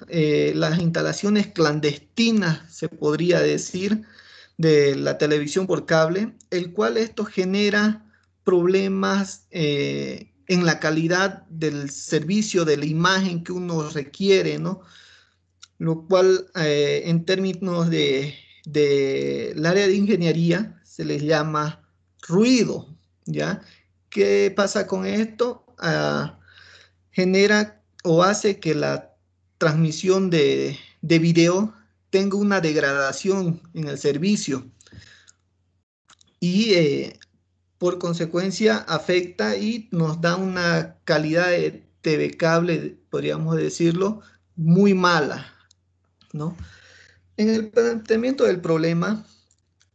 las instalaciones clandestinas, se podría decir, de la televisión por cable, el cual esto genera problemas en la calidad del servicio, de la imagen que uno requiere, ¿no? Lo cual en términos del área de ingeniería se les llama ruido, ¿ya? ¿Qué pasa con esto? Genera o hace que la transmisión de video tenga una degradación en el servicio y por consecuencia afecta y nos da una calidad de TV cable, podríamos decirlo, muy mala, ¿no? En el planteamiento del problema,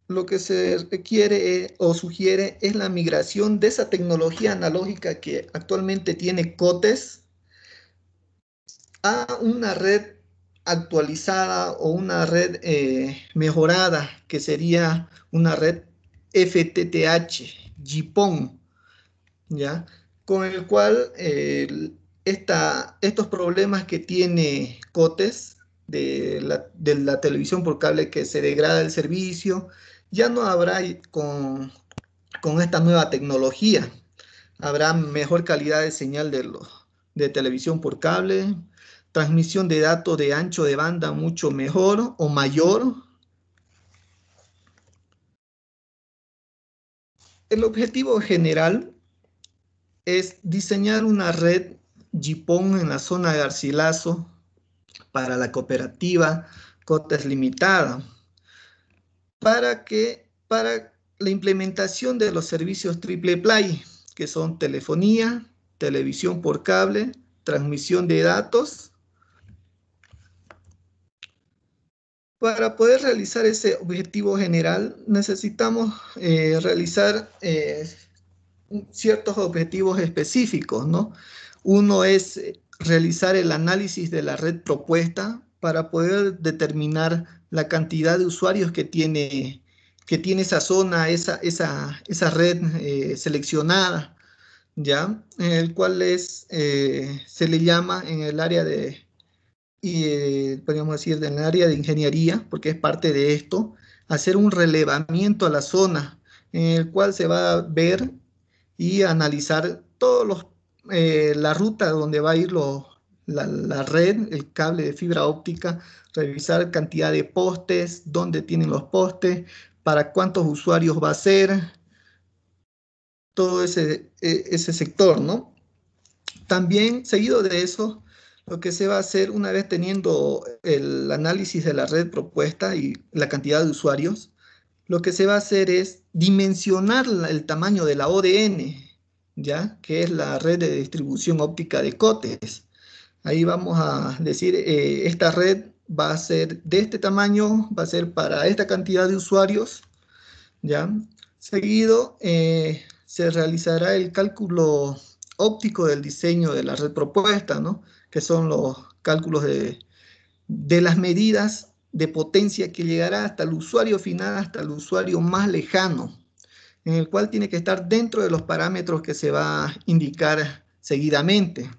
lo que se requiere o sugiere es la migración de esa tecnología analógica que actualmente tiene COTES a una red actualizada o una red mejorada, que sería una red FTTH, GPON, ¿ya? Con el cual estos problemas que tiene COTES de la televisión por cable, que se degrada el servicio, ya no habrá con esta nueva tecnología. Habrá mejor calidad de señal de televisión por cable, transmisión de datos de ancho de banda mucho mejor o mayor. El objetivo general es diseñar una red GPON en la zona de Garcilaso para la cooperativa Cotes Limitada, para la implementación de los servicios Triple Play, que son telefonía, televisión por cable, transmisión de datos. Para poder realizar ese objetivo general, necesitamos realizar ciertos objetivos específicos, ¿no? Uno es realizar el análisis de la red propuesta para poder determinar la cantidad de usuarios que tiene esa zona, esa red seleccionada, ¿ya? El cual se le llama en el área podríamos decir, en el área de ingeniería, porque es parte de esto, hacer un relevamiento a la zona en el cual se va a ver y analizar la ruta donde va a ir la red, el cable de fibra óptica, revisar cantidad de postes, dónde tienen los postes, para cuántos usuarios va a ser, todo ese sector, ¿no? También, seguido de eso, lo que se va a hacer una vez teniendo el análisis de la red propuesta y la cantidad de usuarios, lo que se va a hacer es dimensionar el tamaño de la ODN, ¿ya? Que es la red de distribución óptica de COTES. Ahí vamos a decir, esta red va a ser de este tamaño, va a ser para esta cantidad de usuarios, ¿ya? Seguido, se realizará el cálculo óptico del diseño de la red propuesta, ¿no? Que son los cálculos de las medidas de potencia que llegará hasta el usuario final, hasta el usuario más lejano, en el cual tiene que estar dentro de los parámetros que se va a indicar seguidamente,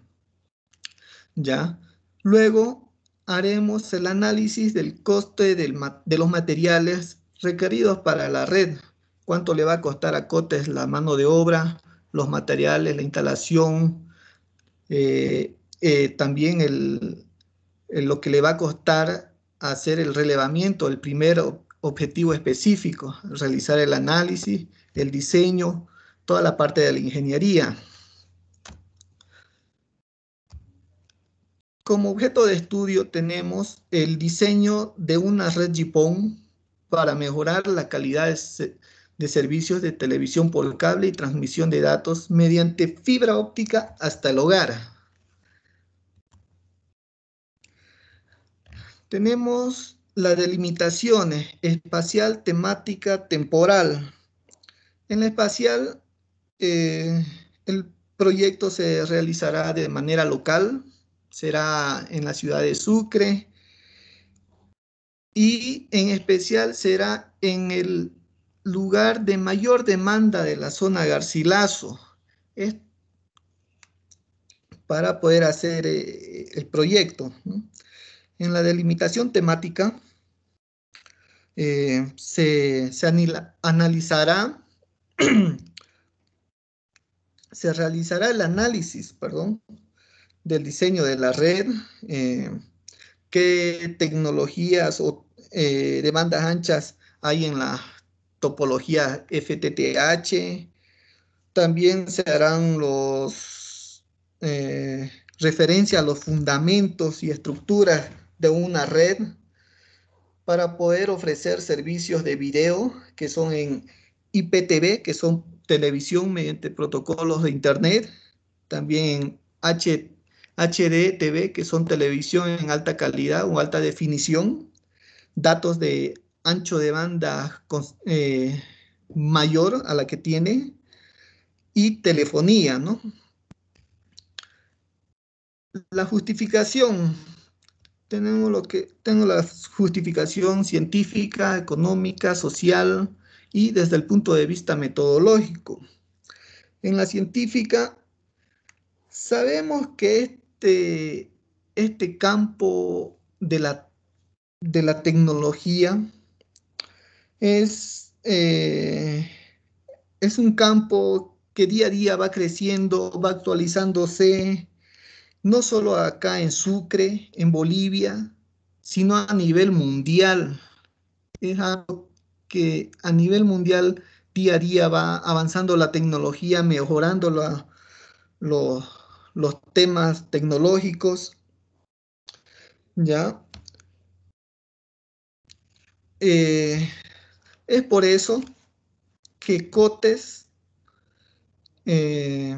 ¿ya? Luego haremos el análisis del coste de los materiales requeridos para la red. ¿Cuánto le va a costar a COTES la mano de obra, los materiales, la instalación, también lo que le va a costar hacer el relevamiento, el primer objetivo específico, realizar el análisis, el diseño, toda la parte de la ingeniería. Como objeto de estudio tenemos el diseño de una red GPON para mejorar la calidad de servicios de televisión por cable y transmisión de datos mediante fibra óptica hasta el hogar. Tenemos las delimitaciones espacial, temática, temporal. En la espacial, el proyecto se realizará de manera local, será en la ciudad de Sucre y en especial será en el lugar de mayor demanda de la zona Garcilaso. Es para poder hacer el proyecto, ¿no? En la delimitación temática analizará, se realizará el análisis, perdón, del diseño de la red, qué tecnologías de bandas anchas hay en la topología FTTH. También se harán referencia a los fundamentos y estructuras de una red para poder ofrecer servicios de video que son en IPTV, que son televisión mediante protocolos de Internet, también HDTV, que son televisión en alta calidad o alta definición, datos de ancho de banda mayor a la que tiene, y telefonía, ¿no? La justificación, tengo la justificación científica, económica, social y desde el punto de vista metodológico. En la científica, sabemos que este campo de la tecnología es un campo que día a día va creciendo, va actualizándose, no solo acá en Sucre, en Bolivia, sino a nivel mundial. Es algo que a nivel mundial día a día va avanzando la tecnología, mejorando los, los temas tecnológicos, ¿ya? Eh, es por eso que COTES eh,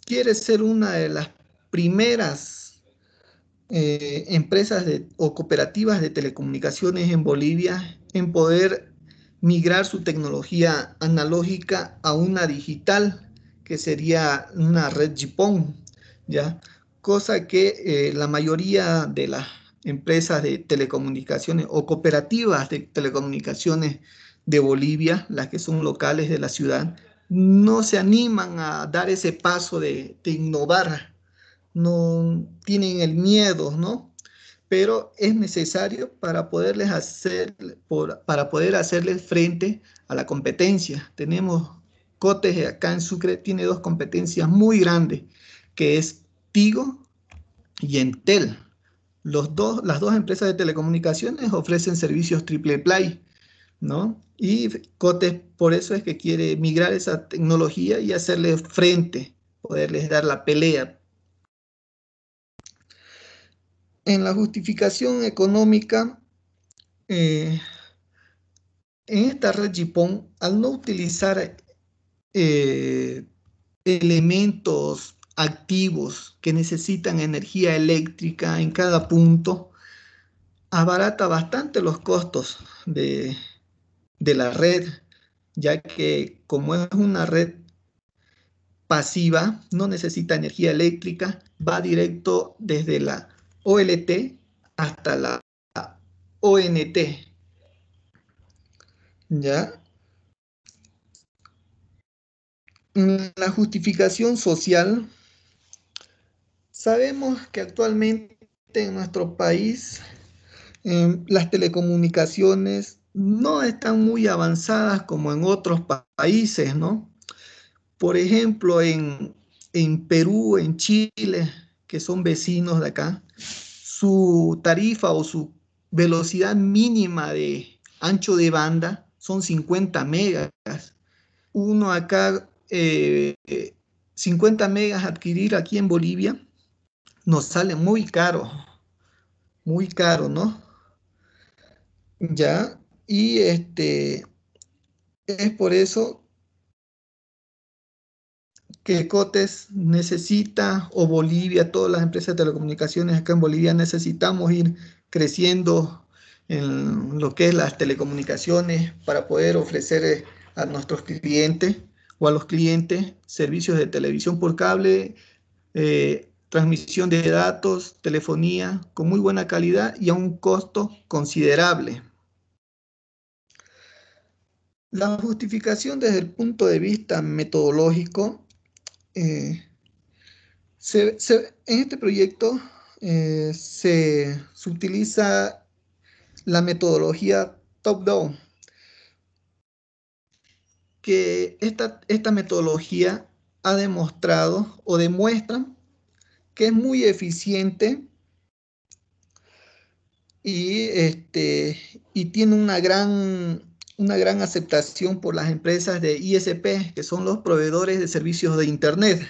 quiere ser una de las primeras empresas o cooperativas de telecomunicaciones en Bolivia en poder migrar su tecnología analógica a una digital, que sería una red GPON, ¿ya? Cosa que la mayoría de las empresas de telecomunicaciones o cooperativas de telecomunicaciones de Bolivia, las que son locales de la ciudad, no se animan a dar ese paso de innovar, no tienen el miedo, ¿no? Pero es necesario para para poder hacerles frente a la competencia. Tenemos COTES acá en Sucre, tiene dos competencias muy grandes, que es Tigo y Entel. Las dos empresas de telecomunicaciones ofrecen servicios triple play, ¿no? Y COTES por eso es que quiere migrar esa tecnología y hacerle frente, poderles dar la pelea. En la justificación económica, en esta red GPON, al no utilizar eh, elementos activos que necesitan energía eléctrica en cada punto, abarata bastante los costos de la red, ya que como es una red pasiva, no necesita energía eléctrica, va directo desde la OLT hasta la ONT, ¿ya? La justificación social, sabemos que actualmente en nuestro país las telecomunicaciones no están muy avanzadas como en otros países, ¿no? Por ejemplo, en Perú, en Chile, que son vecinos de acá, su tarifa o su velocidad mínima de ancho de banda son 50 megas. Uno acá, 50 megas adquirir aquí en Bolivia nos sale muy caro, ¿no? Ya, y es por eso que COTES necesita, o Bolivia, todas las empresas de telecomunicaciones acá en Bolivia necesitamos ir creciendo en lo que es las telecomunicaciones para poder ofrecer a nuestros clientes o a los clientes servicios de televisión por cable, transmisión de datos, telefonía con muy buena calidad y a un costo considerable. La justificación desde el punto de vista metodológico, en este proyecto se utiliza la metodología top-down, que esta metodología ha demostrado o demuestra que es muy eficiente y tiene una gran aceptación por las empresas de ISP, que son los proveedores de servicios de Internet.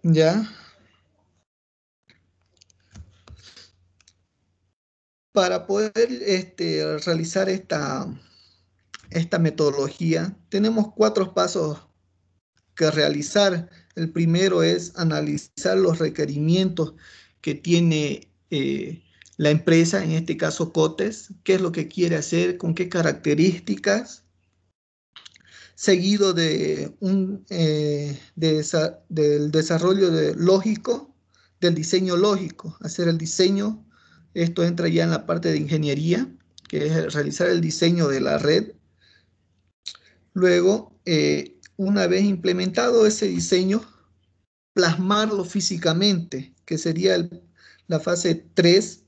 ¿Ya? Para poder realizar esta metodología, tenemos 4 pasos que realizar. El primero es analizar los requerimientos que tiene la empresa, en este caso Cotes, qué es lo que quiere hacer, con qué características, seguido del desarrollo lógico, del diseño lógico, hacer el diseño. Esto entra ya en la parte de ingeniería, que es realizar el diseño de la red. Luego, una vez implementado ese diseño, plasmarlo físicamente, que sería la fase 3,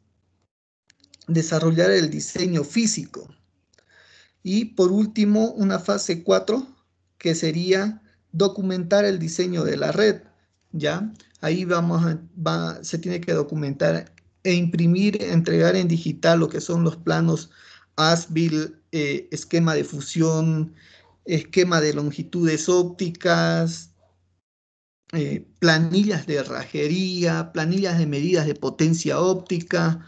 desarrollar el diseño físico. Y por último, una fase 4, que sería documentar el diseño de la red. ¿Ya? Ahí se tiene que documentar e imprimir, entregar en digital lo que son los planos ASBIL, esquema de fusión, esquema de longitudes ópticas, planillas de herrajería, planillas de medidas de potencia óptica,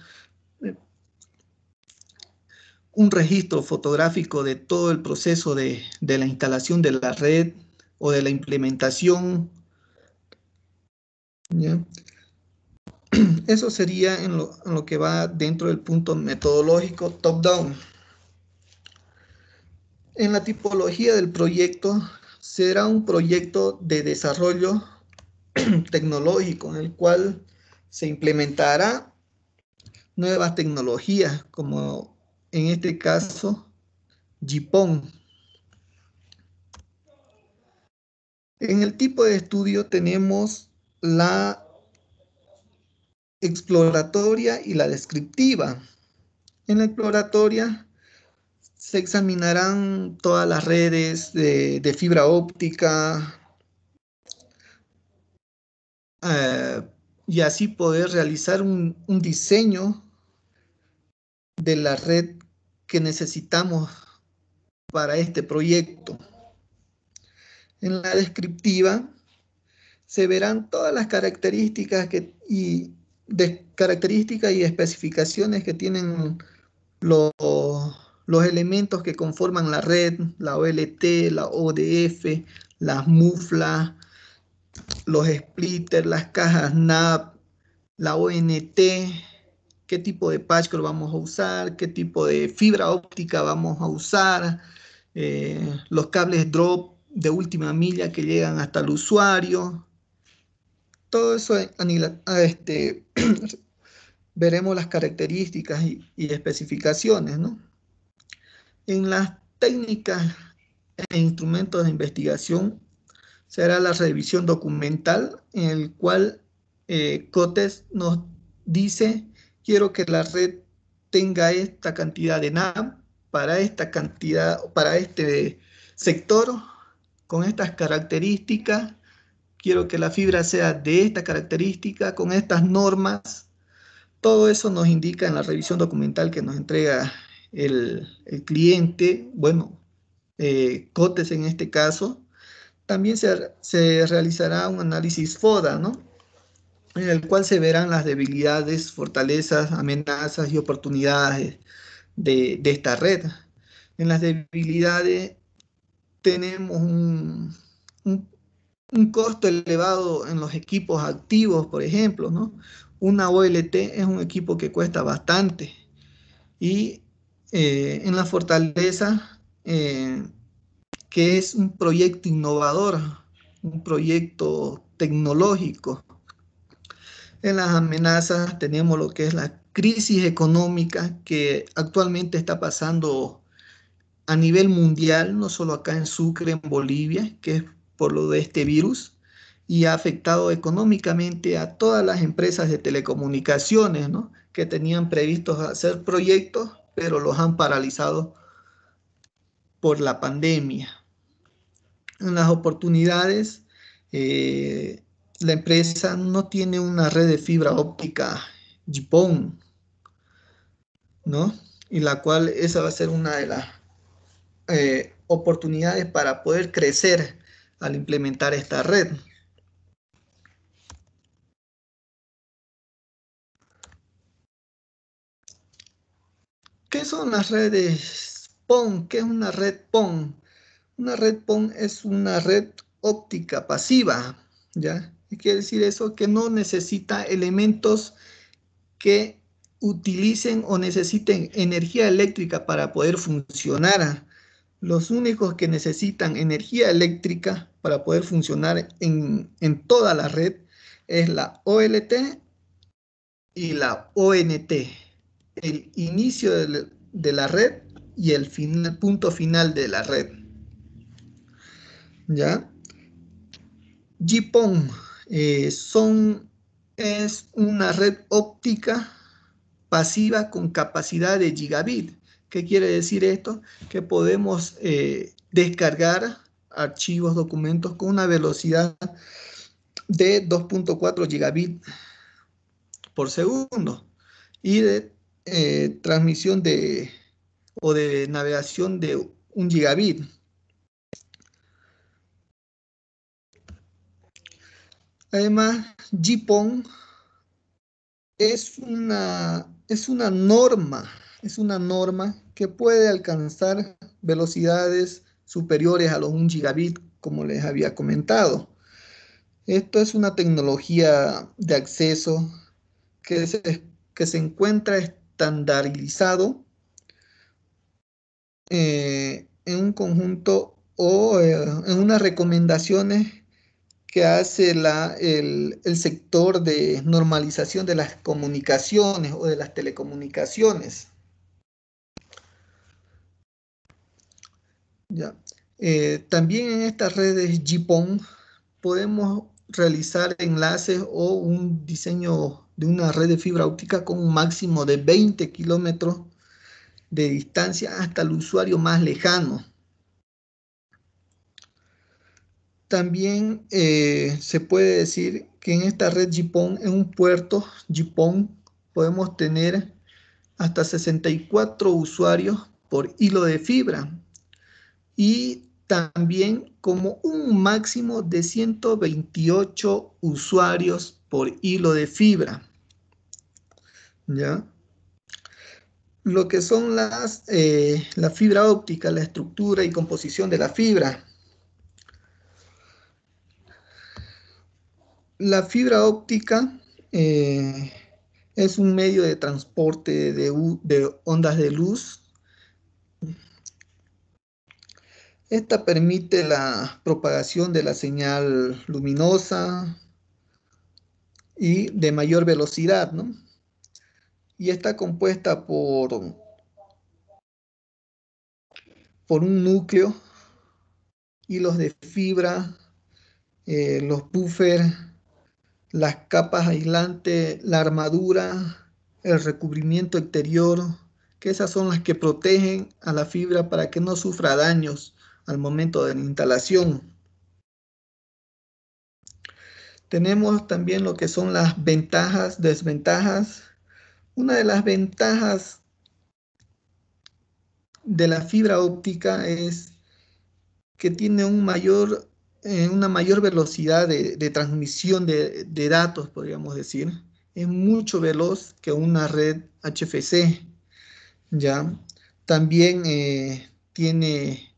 un registro fotográfico de todo el proceso de la instalación de la red o de la implementación. ¿Ya? Eso sería en lo que va dentro del punto metodológico top-down. En la tipología del proyecto, será un proyecto de desarrollo tecnológico en el cual se implementará nuevas tecnologías, como en este caso GPON. En el tipo de estudio tenemos la exploratoria y la descriptiva. En la exploratoria se examinarán todas las redes de fibra óptica, y así poder realizar un diseño de la red que necesitamos para este proyecto. En la descriptiva se verán todas las características características y especificaciones que tienen los elementos que conforman la red, la OLT, la ODF, las muflas, los splitters, las cajas NAP, la ONT, qué tipo de patch cord vamos a usar, qué tipo de fibra óptica vamos a usar, los cables drop de última milla que llegan hasta el usuario. Todo eso veremos las características y especificaciones, ¿no? En las técnicas e instrumentos de investigación será la revisión documental, en el cual Cotes nos dice: quiero que la red tenga esta cantidad de NAP para esta cantidad, para este sector, con estas características. Quiero que la fibra sea de esta característica, con estas normas. Todo eso nos indica en la revisión documental que nos entrega el cliente, bueno, Cotes en este caso. También se realizará un análisis FODA, ¿no? En el cual se verán las debilidades, fortalezas, amenazas y oportunidades de esta red. En las debilidades tenemos un costo elevado en los equipos activos, por ejemplo, ¿no? Una OLT es un equipo que cuesta bastante. Y en la fortaleza, que es un proyecto innovador, un proyecto tecnológico. En las amenazas tenemos lo que es la crisis económica que actualmente está pasando a nivel mundial, no solo acá en Sucre, en Bolivia, que es por lo de este virus. y ha afectado económicamente a todas las empresas de telecomunicaciones, ¿no? Que tenían previstos hacer proyectos, pero los han paralizado por la pandemia. En las oportunidades, eh, la empresa no tiene una red de fibra óptica GPON, ¿no? Y la cual esa va a ser una de las oportunidades para poder crecer al implementar esta red. ¿Qué son las redes PON? ¿Qué es una red PON? Una red PON es una red óptica pasiva, ¿ya? ¿Qué quiere decir eso? Que no necesita elementos que utilicen o necesiten energía eléctrica para poder funcionar. Los únicos que necesitan energía eléctrica para poder funcionar en toda la red es la OLT y la ONT. El inicio de la red y el punto final de la red. ¿Ya? GPON es una red óptica pasiva con capacidad de gigabit. ¿Qué quiere decir esto? Que podemos descargar archivos, documentos con una velocidad de 2.4 gigabit por segundo y de transmisión o de navegación de 1 gigabit. Además, GPON es una norma que puede alcanzar velocidades superiores a los 1 gigabit, como les había comentado. Esto es una tecnología de acceso que se encuentra estandarizado en un conjunto o en unas recomendaciones que hace el sector de normalización de las comunicaciones o de las telecomunicaciones. ¿Ya? También en estas redes GPON podemos realizar enlaces o un diseño de una red de fibra óptica con un máximo de 20 kilómetros de distancia hasta el usuario más lejano. También se puede decir que en esta red GPON, en un puerto GPON, podemos tener hasta 64 usuarios por hilo de fibra y también como un máximo de 128 usuarios por hilo de fibra. ¿Ya? Lo que son la fibra óptica, la estructura y composición de la fibra. La fibra óptica es un medio de transporte de ondas de luz. Esta permite la propagación de la señal luminosa y de mayor velocidad, ¿no? Y está compuesta por un núcleo, hilos de fibra, los buffers, las capas aislantes, la armadura, el recubrimiento exterior, que esas son las que protegen a la fibra para que no sufra daños al momento de la instalación. Tenemos también lo que son las ventajas, desventajas. Una de las ventajas de la fibra óptica es que tiene una mayor velocidad de transmisión de datos, podríamos decir. Es mucho veloz que una red HFC, ¿ya? También tiene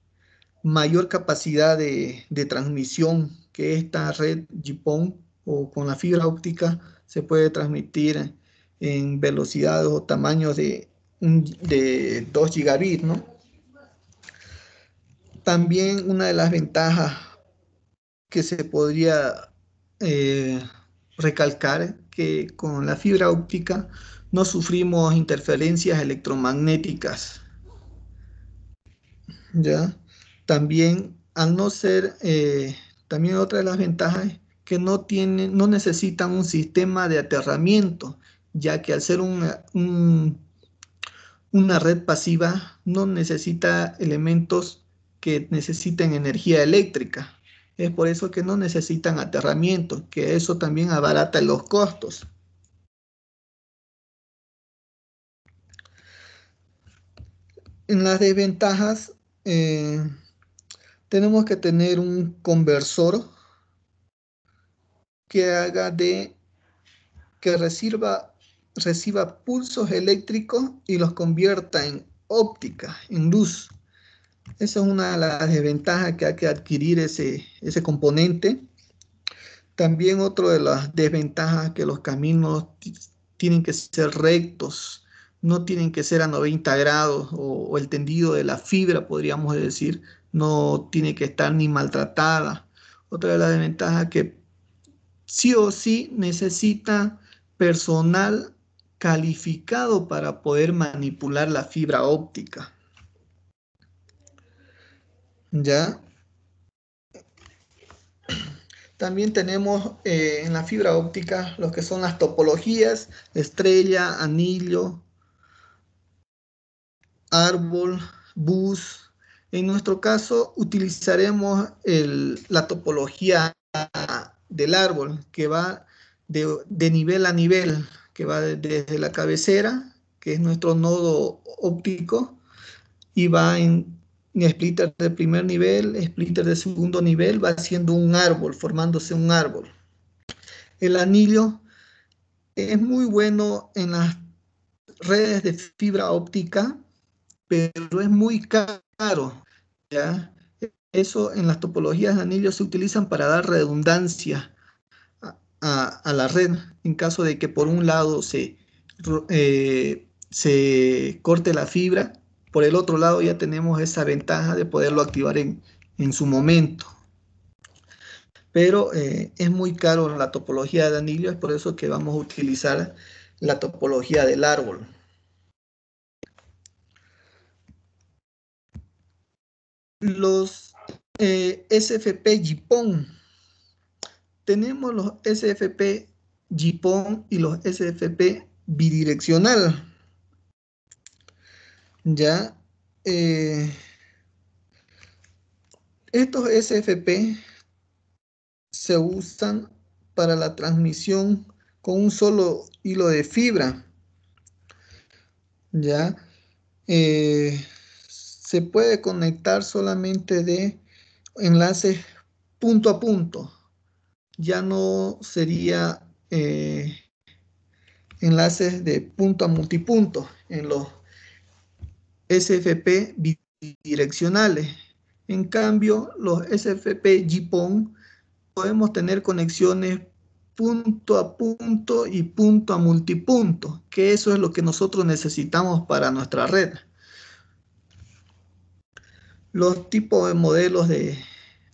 mayor capacidad de transmisión que esta red GPON o con la fibra óptica se puede transmitir en velocidades o tamaños de 2 gigabits, ¿no? También una de las ventajas que se podría eh, recalcar que con la fibra óptica no sufrimos interferencias electromagnéticas, ¿ya? También, al no ser, también otra de las ventajas es que no necesitan un sistema de aterramiento, ya que al ser una red pasiva no necesita elementos que necesiten energía eléctrica. Es por eso que no necesitan aterramiento, que eso también abarata los costos. En las desventajas, tenemos que tener un conversor que haga que reciba pulsos eléctricos y los convierta en óptica, en luz. Esa es una de las desventajas que hay que adquirir ese componente. También otra de las desventajas que los caminos tienen que ser rectos, no tienen que ser a 90 grados o el tendido de la fibra, podríamos decir, no tiene que estar ni maltratada. Otra de las desventajas que sí o sí necesita personal calificado para poder manipular la fibra óptica. ¿Ya? También tenemos en la fibra óptica lo que son las topologías, estrella, anillo, árbol, bus. En nuestro caso utilizaremos la topología del árbol que va de nivel a nivel, que va desde la cabecera, que es nuestro nodo óptico, y va en splitter de primer nivel, splitter de segundo nivel, va haciendo un árbol, formándose un árbol. El anillo es muy bueno en las redes de fibra óptica, pero es muy caro, ¿ya? Eso en las topologías de anillos se utilizan para dar redundancia a la red en caso de que por un lado se corte la fibra, por el otro lado ya tenemos esa ventaja de poderlo activar en su momento. Pero es muy caro la topología de anillo, es por eso que vamos a utilizar la topología del árbol. Los SFP GPON. Tenemos los SFP GPON y los SFP bidireccional. Ya, estos SFP se usan para la transmisión con un solo hilo de fibra. Ya, se puede conectar solamente de enlaces punto a punto. Ya no sería enlaces de punto a multipunto en los SFP bidireccionales. En cambio, los SFP GPON podemos tener conexiones punto a punto y punto a multipunto, que eso es lo que nosotros necesitamos para nuestra red. Los tipos de modelos de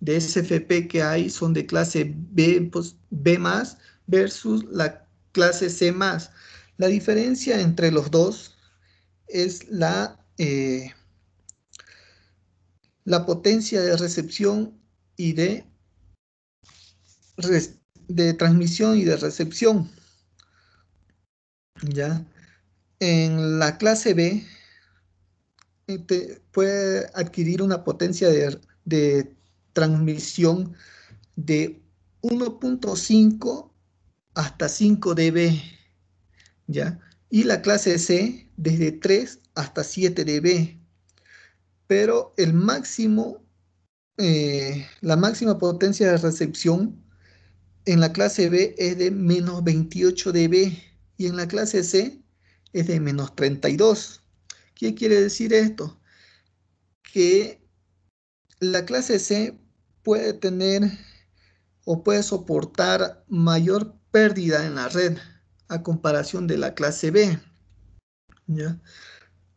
SFP que hay son de clase B, pues, B+, versus la clase C+. La diferencia entre los dos es la potencia de recepción y de transmisión y de recepción. ¿Ya? En la clase B puede adquirir una potencia de transmisión de 1.5 hasta 5 dB, ¿ya? Y la clase C desde 3 hasta 7 dB. Pero la máxima potencia de recepción en la clase B es de menos 28 dB y en la clase C es de menos 32. ¿Qué quiere decir esto? Que la clase C puede tener o puede soportar mayor pérdida en la red a comparación de la clase B, ¿ya?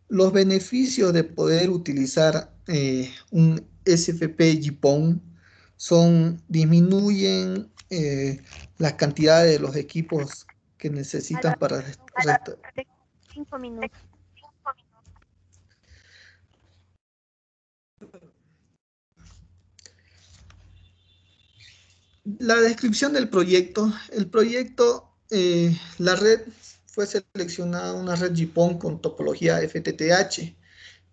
Los beneficios de poder utilizar un SFP GPON disminuyen la cantidad de los equipos que necesitan para 5 minutos. La descripción del proyecto. El proyecto, la red fue seleccionada una red GPON con topología FTTH.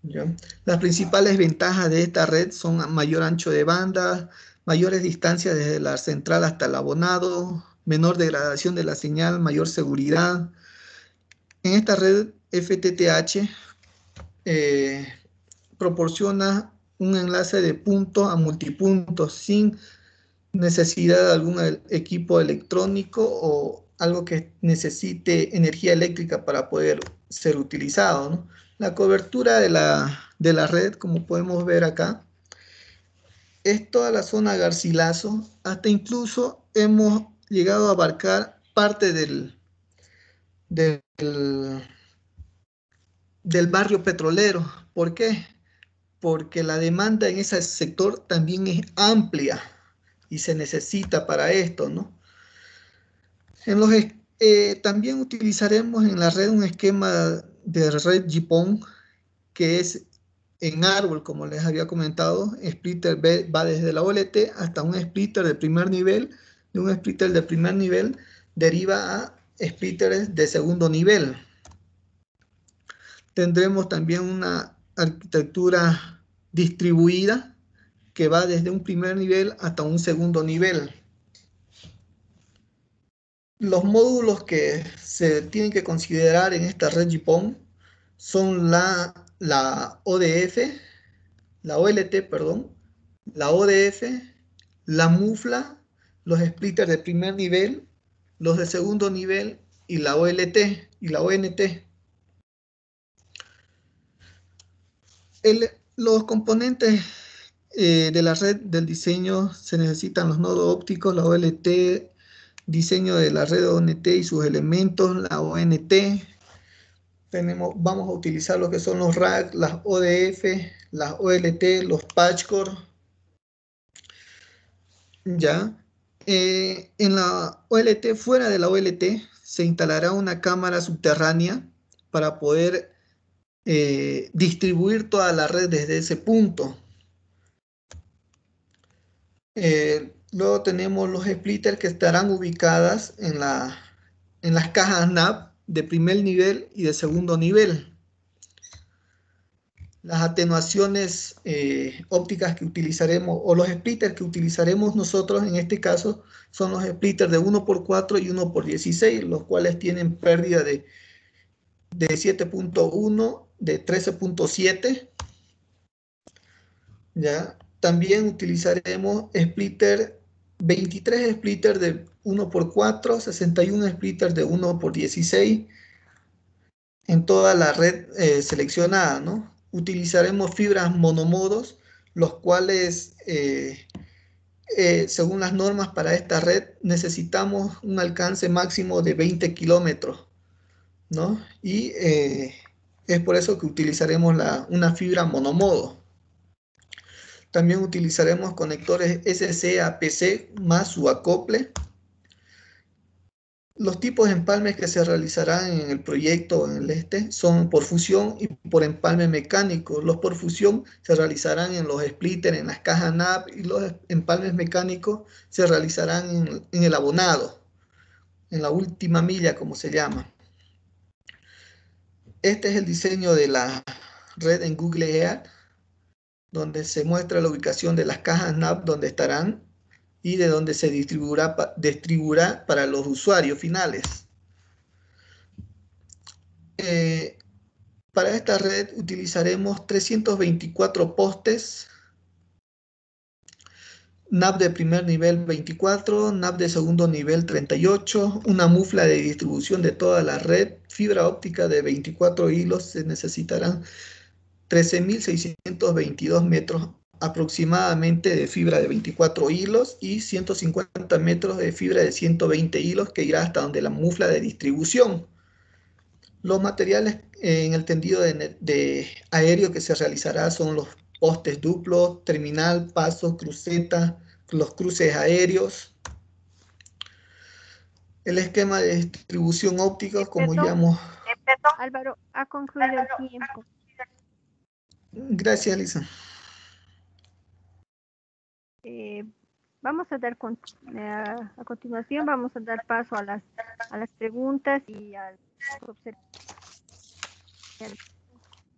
¿Ya? Las principales ventajas de esta red son mayor ancho de banda, mayores distancias desde la central hasta el abonado, menor degradación de la señal, mayor seguridad. En esta red FTTH eh, proporciona un enlace de punto a multipunto sin necesidad de algún equipo electrónico o algo que necesite energía eléctrica para poder ser utilizado, ¿no? La cobertura de la red, como podemos ver acá, es toda la zona Garcilaso, hasta incluso hemos llegado a abarcar parte del, del barrio petrolero. ¿Por qué? Porque la demanda en ese sector también es amplia y se necesita para esto, ¿no? En los, también utilizaremos en la red un esquema de red GPON que es en árbol, como les había comentado. Splitter va desde la OLT hasta un splitter de primer nivel. De un splitter de primer nivel deriva a splitters de segundo nivel. Tendremos también una arquitectura distribuida que va desde un primer nivel hasta un segundo nivel. Los módulos que se tienen que considerar en esta red GPON son la ODF, la OLT, perdón, la ODF, la MUFLA, los splitters de primer nivel, los de segundo nivel y la OLT y la ONT. Los componentes de la red del diseño se necesitan los nodos ópticos, la OLT, diseño de la red ONT y sus elementos, la ONT. Vamos a utilizar lo que son los rack, las ODF, las OLT, los patchcore. Ya. En la OLT, fuera de la OLT, se instalará una cámara subterránea para poder distribuir toda la red desde ese punto. Luego tenemos los splitters que estarán ubicadas en las cajas NAP de primer nivel y de segundo nivel. Las atenuaciones ópticas que utilizaremos, o los splitters que utilizaremos nosotros en este caso, son los splitters de 1x4 y 1x16, los cuales tienen pérdida de 7.1, de 13.7. ¿Ya? También utilizaremos 23 splitters de 1x4, 61 splitters de 1x16 en toda la red seleccionada, ¿no? Utilizaremos fibras monomodos, los cuales, según las normas para esta red, necesitamos un alcance máximo de 20 kilómetros, ¿no? Y es por eso que utilizaremos una fibra monomodo. También utilizaremos conectores SC a PC más su acople. Los tipos de empalmes que se realizarán en el proyecto en el son por fusión y por empalme mecánico. Los por fusión se realizarán en los splitters, en las cajas NAP, y los empalmes mecánicos se realizarán en el abonado, en la última milla, como se llama. Este es el diseño de la red en Google Earth, donde se muestra la ubicación de las cajas NAP donde estarán y de donde se distribuirá para los usuarios finales. Para esta red utilizaremos 324 postes, NAP de primer nivel 24, NAP de segundo nivel 38, una mufla de distribución de toda la red, fibra óptica de 24 hilos, se necesitarán 13.622 metros aproximadamente de fibra de 24 hilos y 150 metros de fibra de 120 hilos que irá hasta donde la mufla de distribución. Los materiales en el tendido de aéreo que se realizará son los postes duplos, terminal, pasos, cruceta, los cruces aéreos. El esquema de distribución óptica, como ya hemos... Álvaro, ha concluido el tiempo. Gracias, Lisa. Vamos a dar a continuación vamos a dar paso a las preguntas y al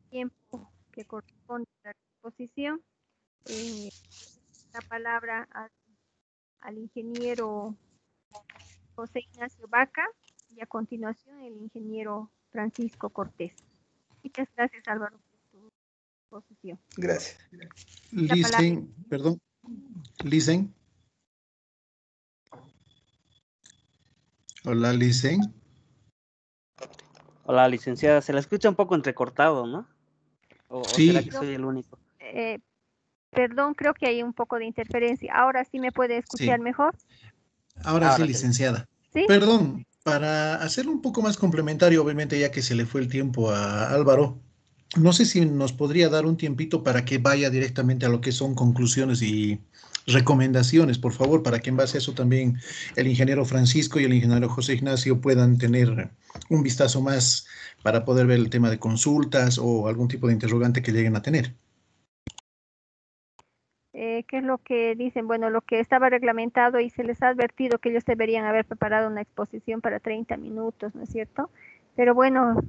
tiempo que corresponde a la exposición. La palabra al ingeniero José Ignacio Vaca y a continuación el ingeniero Francisco Cortés. Muchas gracias, Álvaro, por tu exposición. Gracias. Listen, perdón. Listen. Hola, Listen. Hola, licenciada. Se la escucha un poco entrecortado, ¿no? Sí. ¿O será que soy el único? Perdón, creo que hay un poco de interferencia. ¿Ahora sí me puede escuchar mejor? Ahora sí, licenciada. ¿Sí? Perdón, para hacerlo un poco más complementario, obviamente ya que se le fue el tiempo a Álvaro, no sé si nos podría dar un tiempito para que vaya directamente a lo que son conclusiones y recomendaciones, por favor, para que en base a eso también el ingeniero Francisco y el ingeniero José Ignacio puedan tener un vistazo más para poder ver el tema de consultas o algún tipo de interrogante que lleguen a tener. ¿Qué es lo que dicen? Bueno, lo que estaba reglamentado y se les ha advertido que ellos deberían haber preparado una exposición para 30 minutos, ¿no es cierto? Pero bueno,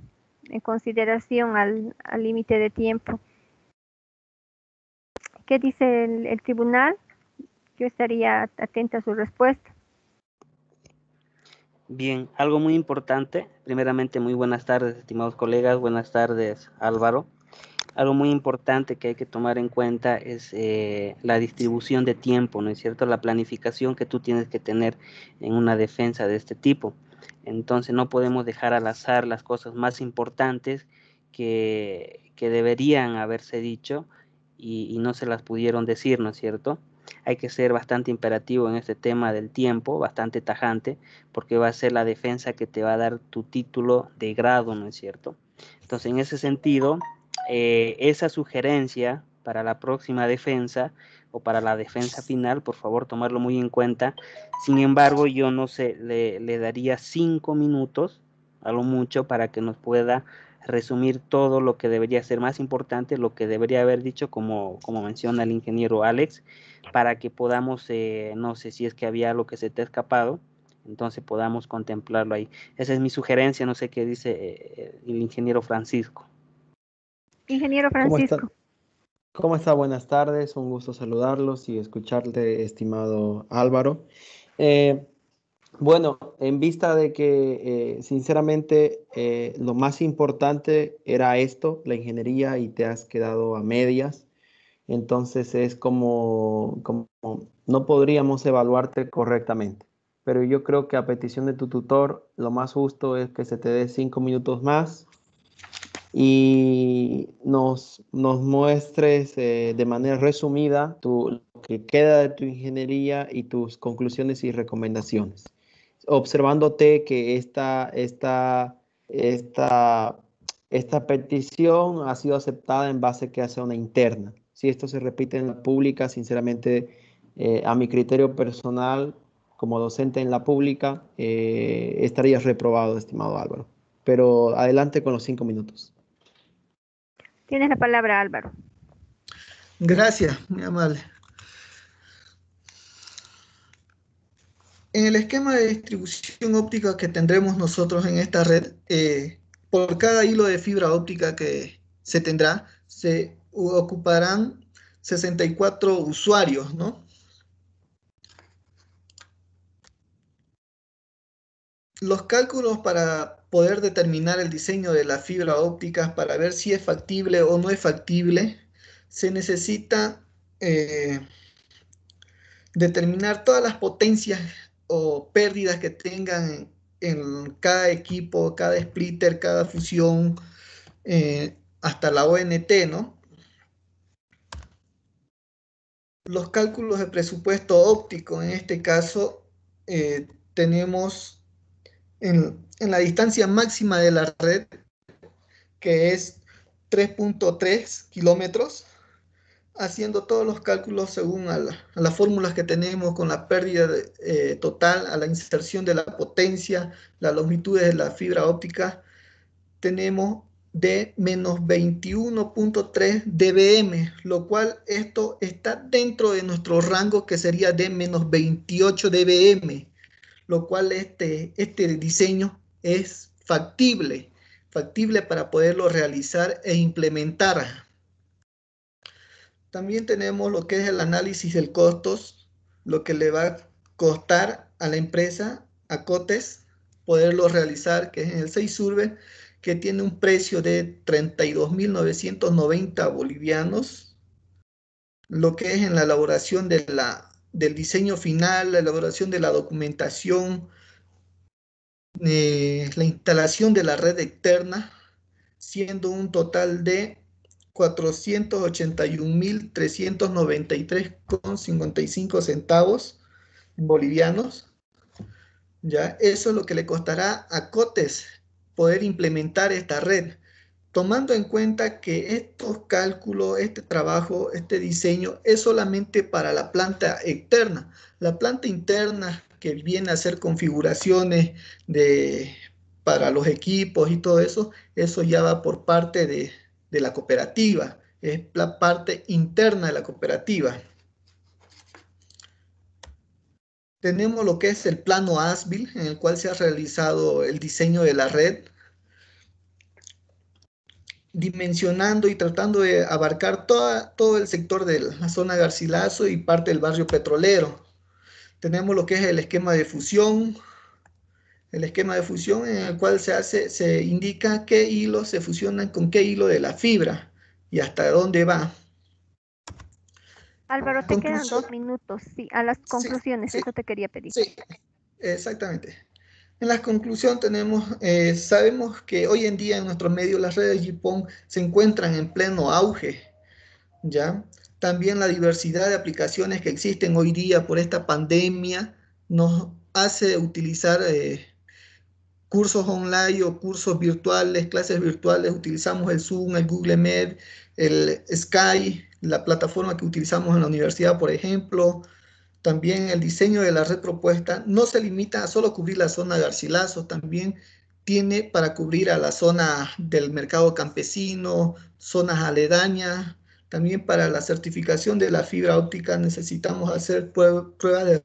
en consideración al límite de tiempo. ¿Qué dice el tribunal? Yo estaría atenta a su respuesta. Bien, algo muy importante. Primeramente, muy buenas tardes, estimados colegas. Buenas tardes, Álvaro. Algo muy importante que hay que tomar en cuenta es la distribución de tiempo, ¿no es cierto? La planificación que tú tienes que tener en una defensa de este tipo. Entonces no podemos dejar al azar las cosas más importantes que deberían haberse dicho y no se las pudieron decir, ¿no es cierto? Hay que ser bastante imperativo en este tema del tiempo, bastante tajante, porque va a ser la defensa que te va a dar tu título de grado, ¿no es cierto? Entonces, en ese sentido, esa sugerencia para la próxima defensa o para la defensa final, por favor, tomarlo muy en cuenta. Sin embargo, yo no sé, le daría 5 minutos, a lo mucho, para que nos pueda resumir todo lo que debería ser más importante, lo que debería haber dicho, como menciona el ingeniero Alex, para que podamos, no sé si es que había algo que se te ha escapado, entonces podamos contemplarlo ahí. Esa es mi sugerencia, no sé qué dice el ingeniero Francisco. Ingeniero Francisco. ¿Cómo está? Buenas tardes, un gusto saludarlos y escucharte, estimado Álvaro. Bueno, en vista de que sinceramente lo más importante era esto, la ingeniería, y te has quedado a medias, entonces es como no podríamos evaluarte correctamente. Pero yo creo que a petición de tu tutor, lo más justo es que se te dé 5 minutos más y nos muestres de manera resumida lo que queda de tu ingeniería y tus conclusiones y recomendaciones. Observándote que esta petición ha sido aceptada en base que hace una interna. Si esto se repite en la pública, sinceramente, a mi criterio personal, como docente en la pública, estarías reprobado, estimado Álvaro. Pero adelante con los 5 minutos. Tienes la palabra, Álvaro. Gracias, muy amable. En el esquema de distribución óptica que tendremos nosotros en esta red, por cada hilo de fibra óptica que se tendrá, se ocuparán 64 usuarios, ¿no? Los cálculos para poder determinar el diseño de la fibra óptica, para ver si es factible o no es factible, se necesita determinar todas las potencias o pérdidas que tengan en cada equipo, cada splitter, cada fusión, hasta la ONT, ¿no? Los cálculos de presupuesto óptico, en este caso, tenemos en la distancia máxima de la red, que es 3.3 kilómetros, haciendo todos los cálculos según a las fórmulas que tenemos con la pérdida total, a la inserción de la potencia, las longitudes de la fibra óptica, tenemos de menos 21.3 dBm, lo cual esto está dentro de nuestro rango que sería de menos 28 dBm, lo cual este diseño es factible para poderlo realizar e implementar. También tenemos lo que es el análisis del costos, lo que le va a costar a la empresa, a Cotes, poderlo realizar, que es en el 6 Survey, que tiene un precio de 32.990 bolivianos, lo que es en la elaboración del diseño final, la elaboración de la documentación, la instalación de la red externa, siendo un total de 481.393,55 centavos bolivianos. ¿Ya? Eso es lo que le costará a Cotes poder implementar esta red, tomando en cuenta que estos cálculos, este trabajo, este diseño es solamente para la planta externa. La planta interna que viene a hacer configuraciones para los equipos y todo eso, eso ya va por parte de la cooperativa, es la parte interna de la cooperativa. Tenemos lo que es el plano ASBIL, en el cual se ha realizado el diseño de la red, dimensionando y tratando de abarcar todo el sector de la zona Garcilaso y parte del barrio petrolero. Tenemos lo que es el esquema de fusión, en el cual se indica qué hilos se fusionan con qué hilo de la fibra y hasta dónde va. Álvaro, te quedan 2 minutos, sí, a las conclusiones, sí, eso te quería pedir. Sí, exactamente. En la conclusión sabemos que hoy en día en nuestros medios las redes GPON se encuentran en pleno auge, ¿ya? También la diversidad de aplicaciones que existen hoy día por esta pandemia nos hace utilizar cursos online o cursos virtuales, clases virtuales, utilizamos el Zoom, el Google Meet, el Skype, la plataforma que utilizamos en la universidad, por ejemplo. También el diseño de la red propuesta no se limita a solo cubrir la zona de Garcilaso, también tiene para cubrir a la zona del mercado campesino, zonas aledañas. También para la certificación de la fibra óptica necesitamos hacer pruebas de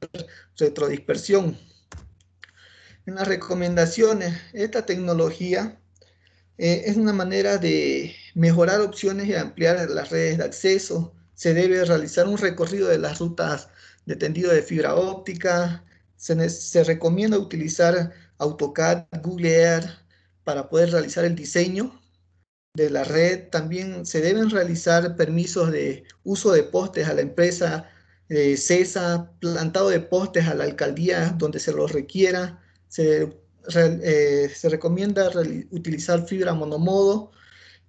retrodispersión. En las recomendaciones, esta tecnología es una manera de mejorar opciones y ampliar las redes de acceso. Se debe realizar un recorrido de las rutas de tendido de fibra óptica. Se recomienda utilizar AutoCAD, Google Earth para poder realizar el diseño de la red. También se deben realizar permisos de uso de postes a la empresa CESA, plantado de postes a la alcaldía donde se los requiera. Se recomienda utilizar fibra monomodo.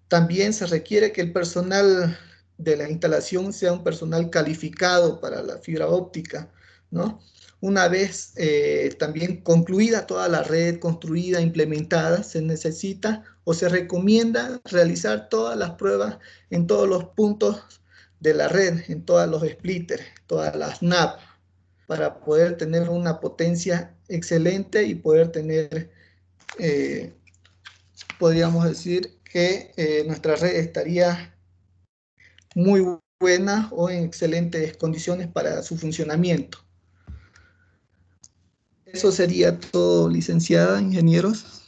También se requiere que el personal de la instalación sea un personal calificado para la fibra óptica, ¿no? Una vez también concluida toda la red, construida, implementada, se necesita o se recomienda realizar todas las pruebas en todos los puntos de la red, en todos los splitters, todas las NAP, para poder tener una potencia excelente y poder tener, podríamos decir, que nuestra red estaría muy buena o en excelentes condiciones para su funcionamiento. Eso sería todo, licenciada, ingenieros.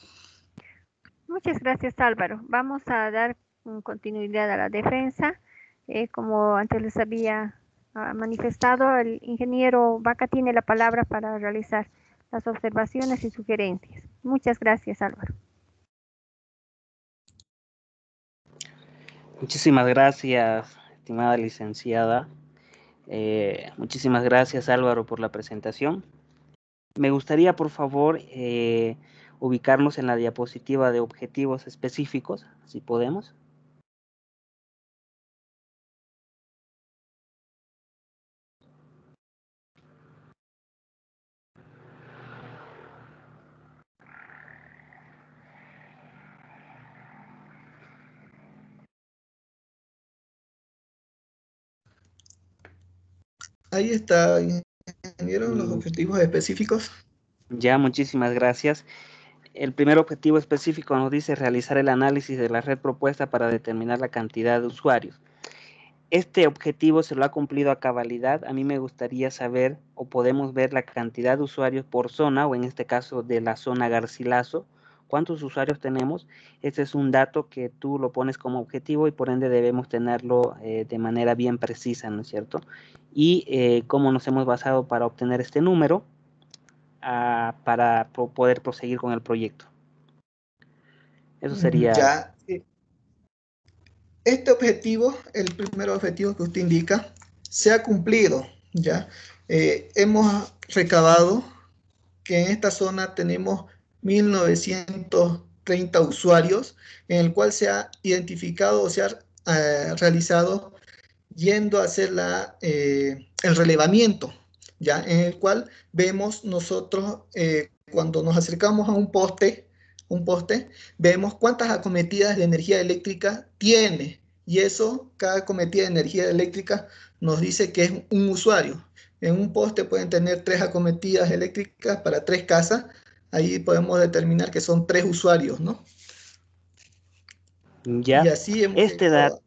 Muchas gracias, Álvaro. Vamos a dar continuidad a la defensa. Como antes les había manifestado, el ingeniero Vaca tiene la palabra para realizar las observaciones y sugerencias. Muchas gracias, Álvaro. Muchísimas gracias, estimada licenciada. Muchísimas gracias, Álvaro, por la presentación. Me gustaría, por favor, ubicarnos en la diapositiva de objetivos específicos, si podemos. Ahí está, ingeniero, los objetivos específicos. Ya, muchísimas gracias. el primer objetivo específico nos dice realizar el análisis de la red propuesta para determinar la cantidad de usuarios. Este objetivo se lo ha cumplido a cabalidad. A mí me gustaría saber o podemos ver la cantidad de usuarios por zona, o en este caso de la zona Garcilaso. ¿Cuántos usuarios tenemos? Este es un dato que tú lo pones como objetivo y por ende debemos tenerlo de manera bien precisa, ¿no es cierto? Y cómo nos hemos basado para obtener este número para poder proseguir con el proyecto. Eso sería... Ya. Este objetivo, el primer objetivo que usted indica, se ha cumplido, ¿ya? Hemos recabado que en esta zona tenemos 1930 usuarios, en el cual se ha identificado o se ha realizado yendo a hacer el relevamiento, ¿ya? En el cual vemos nosotros, cuando nos acercamos a un poste, vemos cuántas acometidas de energía eléctrica tiene, y eso, cada acometida de energía eléctrica nos dice que es un usuario. En un poste pueden tener 3 acometidas eléctricas para 3 casas, ahí podemos determinar que son 3 usuarios, ¿no? Ya, y así hemos dato,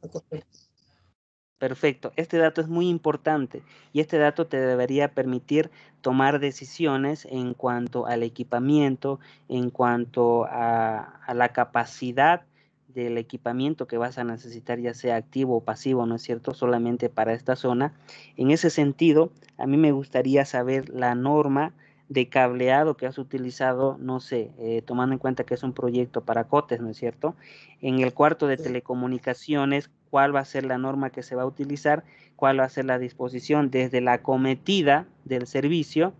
perfecto, este dato es muy importante y este dato te debería permitir tomar decisiones en cuanto al equipamiento, en cuanto a la capacidad del equipamiento que vas a necesitar, ya sea activo o pasivo, ¿no es cierto?, solamente para esta zona. En ese sentido, a mí me gustaría saber la norma de cableado que has utilizado, no sé, tomando en cuenta que es un proyecto para COTES, ¿no es cierto? En el cuarto de telecomunicaciones, ¿cuál va a ser la norma que se va a utilizar? ¿Cuál va a ser la disposición desde la acometida del servicio,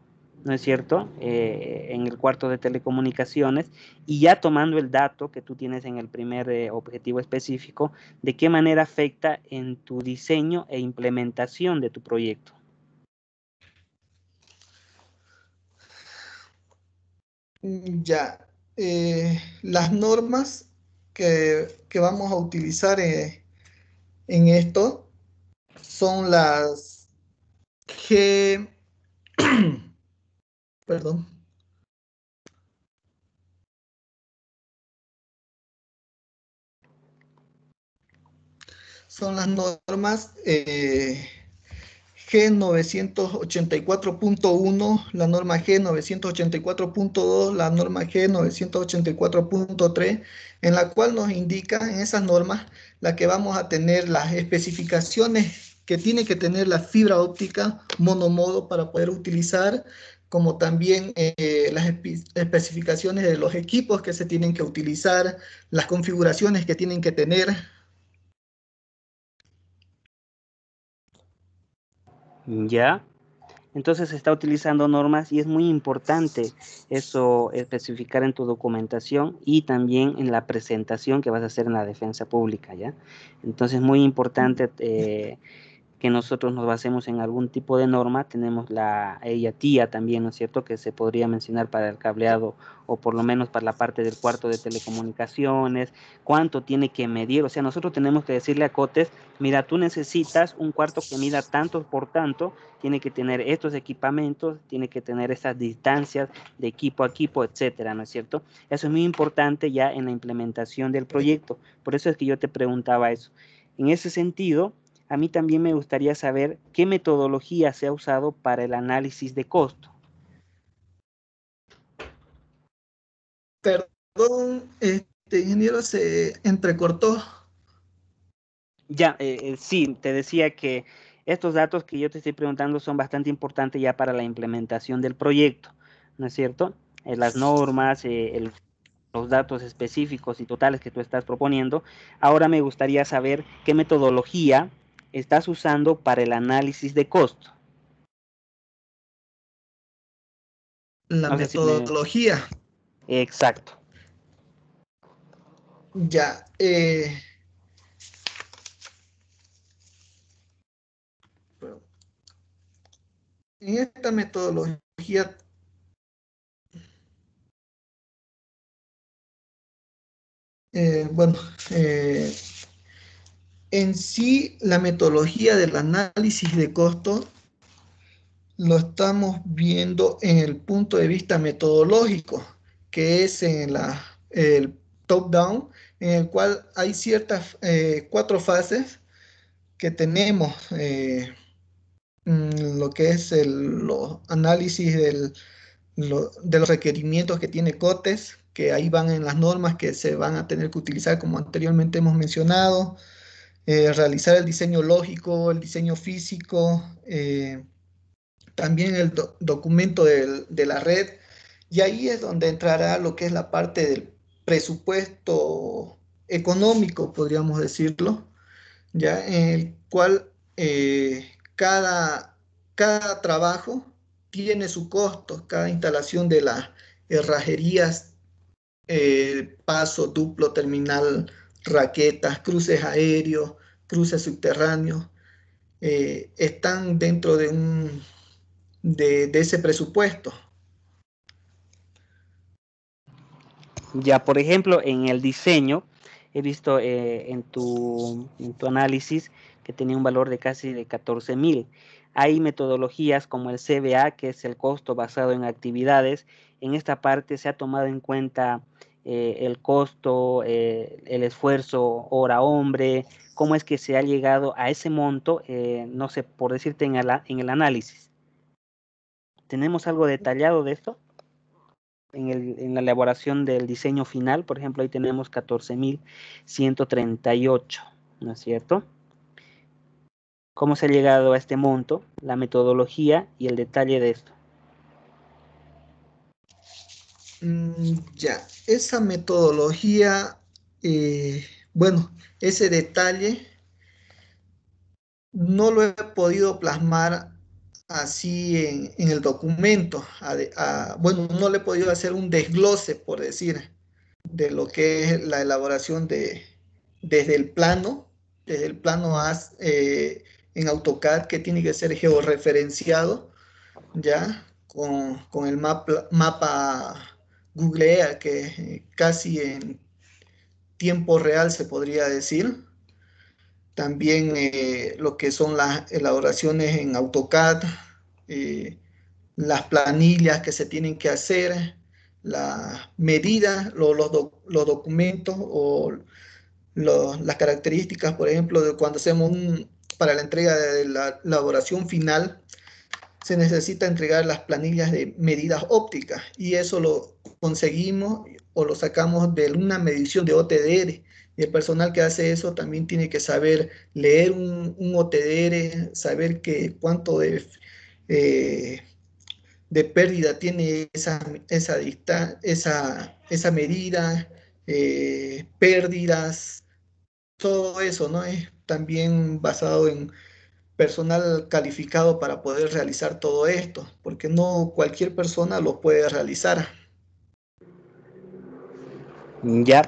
¿no es cierto?, en el cuarto de telecomunicaciones, y ya tomando el dato que tú tienes en el primer objetivo específico, ¿de qué manera afecta en tu diseño e implementación de tu proyecto? Ya, las normas que vamos a utilizar en esto son las G, perdón, son las normas G984.1, la norma G984.2, la norma G984.3, en la cual nos indica en esas normas la que vamos a tener las especificaciones que tiene que tener la fibra óptica monomodo para poder utilizar, como también las especificaciones de los equipos que se tienen que utilizar, las configuraciones que tienen que tener. ¿Ya? Entonces se está utilizando normas y es muy importante eso especificar en tu documentación y también en la presentación que vas a hacer en la defensa pública, ¿ya? Entonces muy importante que nosotros nos basemos en algún tipo de norma. Tenemos la EIA-TIA también, ¿no es cierto?, que se podría mencionar para el cableado o por lo menos para la parte del cuarto de telecomunicaciones, cuánto tiene que medir. O sea, nosotros tenemos que decirle a COTES, mira, tú necesitas un cuarto que mida tanto por tanto, tiene que tener estos equipamientos, tiene que tener estas distancias de equipo a equipo, etcétera, ¿no es cierto? Eso es muy importante ya en la implementación del proyecto. Por eso es que yo te preguntaba eso. En ese sentido, a mí también me gustaría saber qué metodología se ha usado para el análisis de costo. Perdón, ingeniero, se entrecortó. Ya, sí, te decía que estos datos que yo te estoy preguntando son bastante importantes ya para la implementación del proyecto, ¿no es cierto? Las normas, los datos específicos y totales que tú estás proponiendo. Ahora me gustaría saber qué metodología estás usando para el análisis de costo. La No sé si me... metodología. Exacto. Ya. En esta metodología bueno, en sí la metodología del análisis de costo lo estamos viendo en el punto de vista metodológico, que es en el top-down, en el cual hay ciertas 4 fases que tenemos, lo que es los análisis de los requerimientos que tiene COTES, que ahí van en las normas que se van a tener que utilizar, como anteriormente hemos mencionado, realizar el diseño lógico, el diseño físico, también el documento de la red, y ahí es donde entrará lo que es la parte del presupuesto económico, podríamos decirlo, ya en el cual cada trabajo tiene su costo, cada instalación de las herrajerías, paso, duplo, terminal, raquetas, cruces aéreos, cruces subterráneos, están dentro de ese presupuesto. Ya, por ejemplo, en el diseño, he visto en tu análisis que tenía un valor de casi de 14,000. Hay metodologías como el CBA, que es el costo basado en actividades. En esta parte se ha tomado en cuenta el costo, el esfuerzo hora hombre, cómo es que se ha llegado a ese monto, no sé, por decirte en el análisis. ¿Tenemos algo detallado de esto? En la elaboración del diseño final, por ejemplo, ahí tenemos 14,138, ¿no es cierto? ¿Cómo se ha llegado a este monto? La metodología y el detalle de esto. Ya, esa metodología, bueno, ese detalle no lo he podido plasmar así en el documento. Bueno, no le he podido hacer un desglose, por decir, de lo que es la elaboración desde desde el plano en AutoCAD, que tiene que ser georreferenciado, ya, con el mapa Google Earth, que casi en tiempo real se podría decir. También lo que son las elaboraciones en AutoCAD, eh, las planillas que se tienen que hacer, las medidas, los documentos o las características, por ejemplo, de cuando hacemos para la entrega de la elaboración final, se necesita entregar las planillas de medidas ópticas, y eso lo conseguimos o lo sacamos de una medición de OTDR. Y el personal que hace eso también tiene que saber leer un OTDR, saber cuánto de pérdida tiene esa medida, pérdidas, todo eso, ¿no? Es también basado en personal calificado para poder realizar todo esto, porque no cualquier persona lo puede realizar. Ya,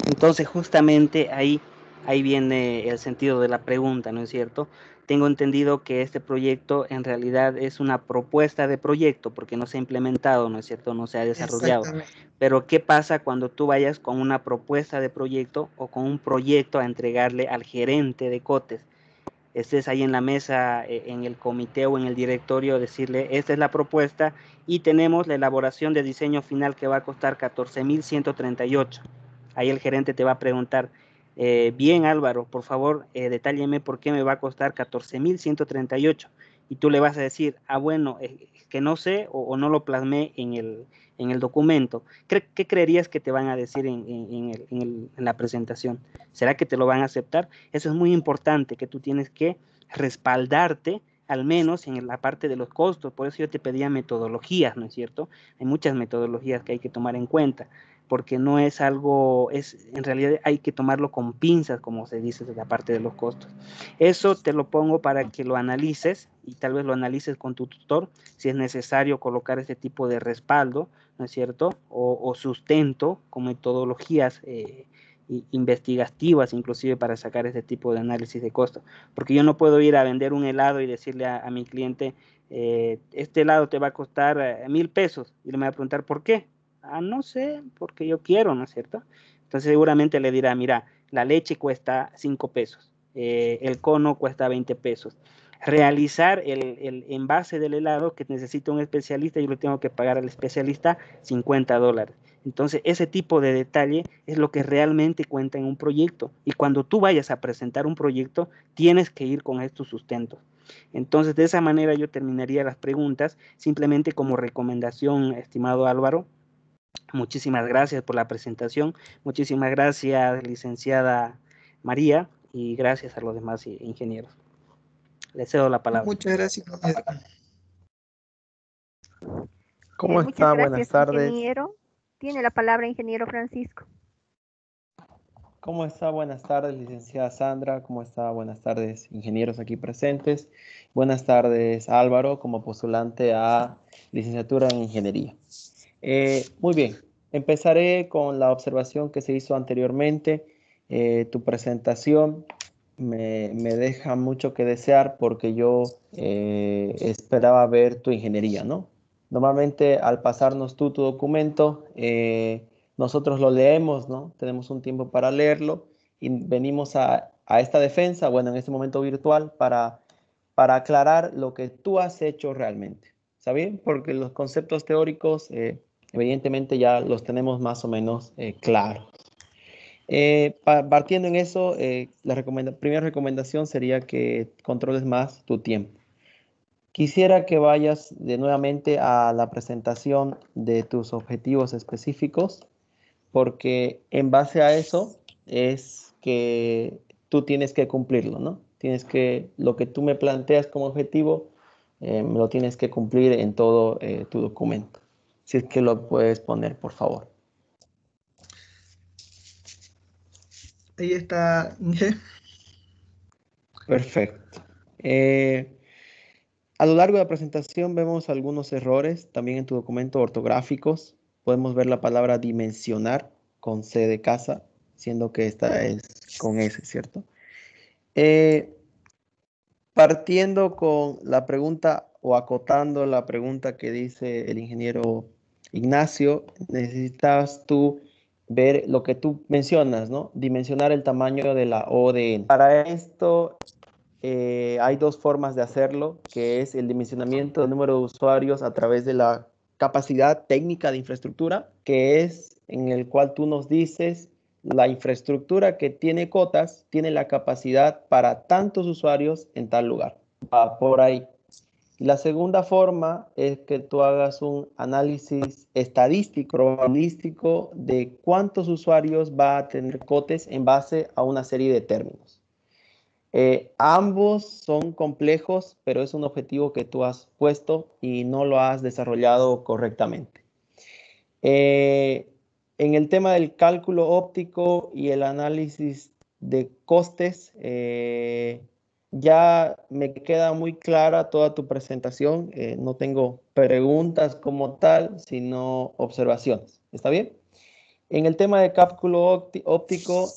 entonces justamente ahí viene el sentido de la pregunta, ¿no es cierto? Tengo entendido que este proyecto en realidad es una propuesta de proyecto porque no se ha implementado, ¿no es cierto? No se ha desarrollado. Exactamente. Pero ¿qué pasa cuando tú vayas con una propuesta de proyecto o con un proyecto a entregarle al gerente de COTES? Estés ahí en la mesa, en el comité o en el directorio, decirle, esta es la propuesta y tenemos la elaboración de diseño final que va a costar 14,138. Ahí el gerente te va a preguntar, bien Álvaro, por favor, detálleme por qué me va a costar 14,138. Y tú le vas a decir, bueno, que no sé o no lo plasmé en el documento. ¿Qué creerías que te van a decir en la presentación? ¿Será que te lo van a aceptar? Eso es muy importante, que tú tienes que respaldarte al menos en la parte de los costos. Por eso yo te pedía metodologías, ¿no es cierto? Hay muchas metodologías que hay que tomar en cuenta, porque no es algo, en realidad hay que tomarlo con pinzas, como se dice, de la parte de los costos. Eso te lo pongo para que lo analices y tal vez lo analices con tu tutor, si es necesario colocar este tipo de respaldo, ¿no es cierto? O sustento con metodologías investigativas, inclusive para sacar este tipo de análisis de costos, porque yo no puedo ir a vender un helado y decirle a mi cliente, este helado te va a costar 1,000 pesos, y le va a preguntar, ¿por qué? No sé, porque yo quiero, ¿no es cierto? Entonces seguramente le dirá, mira, la leche cuesta 5 pesos, el cono cuesta 20 pesos, realizar el envase del helado que necesita un especialista, yo le tengo que pagar al especialista $50. Entonces, ese tipo de detalle es lo que realmente cuenta en un proyecto. Y cuando tú vayas a presentar un proyecto, tienes que ir con estos sustentos. Entonces, de esa manera yo terminaría las preguntas. Simplemente como recomendación, estimado Álvaro, muchísimas gracias por la presentación. Muchísimas gracias, licenciada María, y gracias a los demás ingenieros. Les cedo la palabra. Muchas gracias. ¿Cómo Muchas está? Buenas gracias, tardes. ingeniero. Tiene la palabra ingeniero Francisco. ¿Cómo está? Buenas tardes, licenciada Sandra. ¿Cómo está? Buenas tardes, ingenieros aquí presentes. Buenas tardes, Álvaro, como postulante a licenciatura en ingeniería. Muy bien, empezaré con la observación que se hizo anteriormente. Tu presentación me deja mucho que desear porque yo esperaba ver tu ingeniería, ¿no? Normalmente al pasarnos tú tu documento, nosotros lo leemos, ¿no? Tenemos un tiempo para leerlo y venimos a esta defensa, bueno, en este momento virtual, para aclarar lo que tú has hecho realmente. ¿Está bien? Porque los conceptos teóricos, evidentemente, ya los tenemos más o menos claros. Partiendo en eso, la primera recomendación sería que controles más tu tiempo. Quisiera que vayas nuevamente a la presentación de tus objetivos específicos, porque en base a eso es que tú tienes que cumplirlo, ¿no? Lo que tú me planteas como objetivo, me lo tienes que cumplir en todo tu documento. Si es que lo puedes poner, por favor. Ahí está, Inge. Perfecto. A lo largo de la presentación vemos algunos errores también en tu documento ortográficos. Podemos ver la palabra dimensionar con C de casa, siendo que esta es con S, ¿cierto? Partiendo con la pregunta o acotando la pregunta que dice el ingeniero Ignacio, necesitas tú ver lo que tú mencionas, ¿no? Dimensionar el tamaño de la ODN. Para esto hay dos formas de hacerlo, que es el dimensionamiento del número de usuarios a través de la capacidad técnica de infraestructura, que es en el cual tú nos dices la infraestructura que tiene cotas tiene la capacidad para tantos usuarios en tal lugar. Va por ahí. Y la segunda forma es que tú hagas un análisis estadístico, probabilístico de cuántos usuarios va a tener cotes en base a una serie de términos. Ambos son complejos, pero es un objetivo que tú has puesto y no lo has desarrollado correctamente. En el tema del cálculo óptico y el análisis de costes, ya me queda muy clara toda tu presentación. No tengo preguntas como tal, sino observaciones. ¿Está bien? En el tema de cálculo óptico,